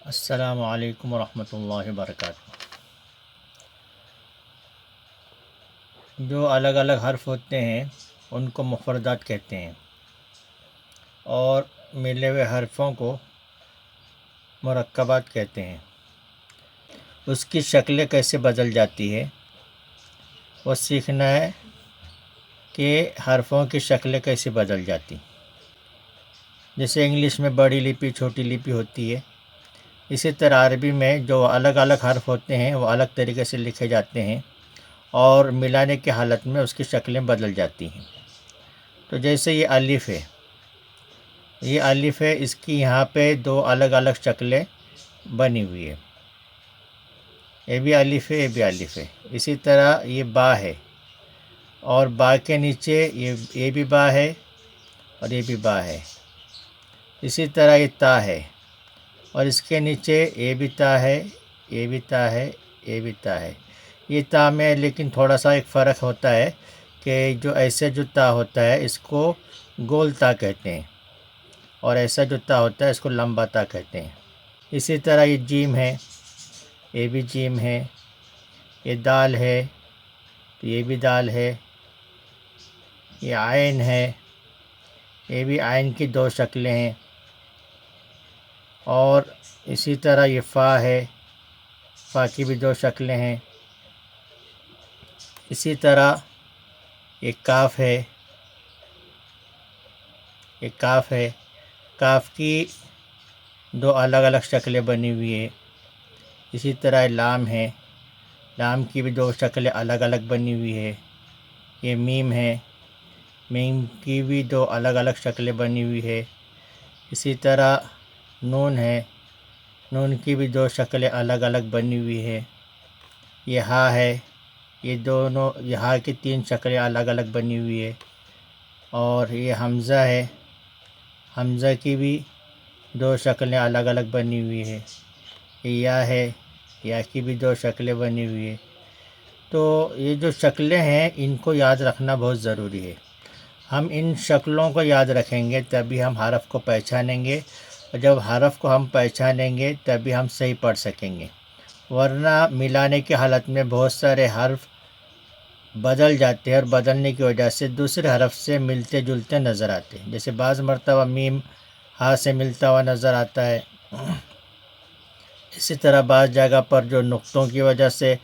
السلام علیکم ورحمۃ اللہ وبرکاتہ۔ جو الگ الگ حرف ہوتے ہیں ان کو مفردات کہتے ہیں، اور ملے ہوئے حرفوں کو مرکبات کہتے ہیں۔ اس کی شکلیں کیسے بدل جاتی ہے وہ سیکھنا ہے کہ حرفوں کی شکلیں کیسے بدل جاتی۔ جیسے انگلش میں بڑی لپی چھوٹی لپی ہوتی ہے، اسی طرح عربی میں جو الگ الگ حرف ہوتے ہیں وہ الگ طریقے سے لکھے جاتے ہیں، اور ملانے کی حالت میں اس کی شکلیں بدل جاتی ہیں۔ تو جیسے یہ الف ہے، یہ الف ہے، اس کی یہاں پہ دو الگ الگ شکلیں بنی ہوئی ہے، یہ بھی الف ہے، یہ بھی الف ہے۔ اسی طرح یہ با ہے، اور با کے نیچے یہ بھی با ہے اور یہ بھی با ہے۔ اسی طرح یہ تا ہے، اور اس کے نیچے یہ بھی تا ہے، یہ بھی تا ہے، یہ بھی تا ہے۔ یہ تا میں لیکن تھوڑا سا ایک فرق ہوتا ہے کہ جو ایسے جو تا ہوتا ہے اس کو گول تا کہتے ہیں، اور ایسا جو تا ہوتا ہے اس کو لمبا تا کہتے ہیں۔ اسی طرح یہ جیم ہے، یہ بھی جیم ہے۔ یہ دال ہے تو یہ بھی دال ہے۔ یہ عین ہے، یہ بھی عین کی دو شکلیں ہیں۔ اور اسی طرح یہ فا ہے، فا کی بھی دو شکلیں ہیں۔ اسی طرح یہ کاف ہے، یہ کاف ہے، کاف کی دو الگ الگ شکلیں بنی ہوئی ہے۔ اسی طرح لام ہے، لام کی بھی دو شکلیں الگ الگ بنی ہوئی ہے۔ یہ میم ہے، میم کی بھی دو الگ الگ شکلیں بنی ہوئی ہے۔ اسی طرح نون ہے، نون کی بھی دو شکلیں الگ الگ بنی ہوئی ہے۔ یہ ہا ہے، یہ دونوں یہ ہا کی تین شکلیں الگ الگ بنی ہوئی ہے۔ اور یہ حمزہ ہے، حمزہ کی بھی دو شکلیں الگ الگ بنی ہوئی ہے۔ یہ یا ہے، یا کی بھی دو شکلیں بنی ہوئی ہے۔ تو یہ جو شکلیں ہیں ان کو یاد رکھنا بہت ضروری ہے۔ ہم ان شکلوں کو یاد رکھیں گے تبھی ہم حرف کو پہچانیں گے، اور جب حرف کو ہم پہچانیں گے تبھی ہم صحیح پڑھ سکیں گے، ورنہ ملانے کی حالت میں بہت سارے حرف بدل جاتے ہیں، اور بدلنے کی وجہ سے دوسرے حرف سے ملتے جلتے نظر آتے ہیں۔ جیسے بعض مرتبہ میم ہا سے ملتا ہوا نظر آتا ہے، اسی طرح بعض جگہ پر جو نقطوں کی وجہ سے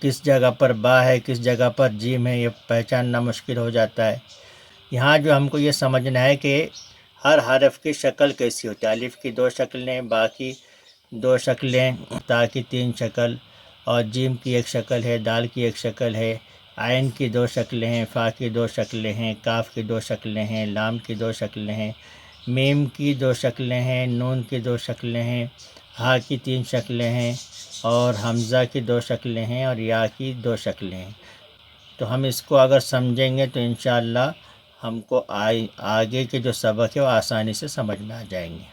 کس جگہ پر با ہے کس جگہ پر جیم ہے یہ پہچاننا مشکل ہو جاتا ہے۔ یہاں جو ہم کو یہ سمجھنا ہے کہ ہر حرف کی شکل کیسی ہوتی ہے۔ الف کی دو شکلیں، با کی دو شکلیں، تا کی تین شکل، اور جیم کی ایک شکل ہے، دال کی ایک شکل ہے، عین کی دو شکلیں ہیں، فا کی دو شکلیں ہیں، کاف کی دو شکلیں ہیں، لام کی دو شکلیں ہیں، میم کی دو شکلیں ہیں، نون کی دو شکلیں ہیں، ہا کی تین شکلیں ہیں، اور حمزہ کی دو شکلیں ہیں، اور یا کی دو شکلیں ہیں۔ تو ہم اس کو اگر سمجھیں گے تو انشاءاللہ ہم کو آگے کے جو سبق ہے وہ آسانی سے سمجھ میں آ جائیں گے۔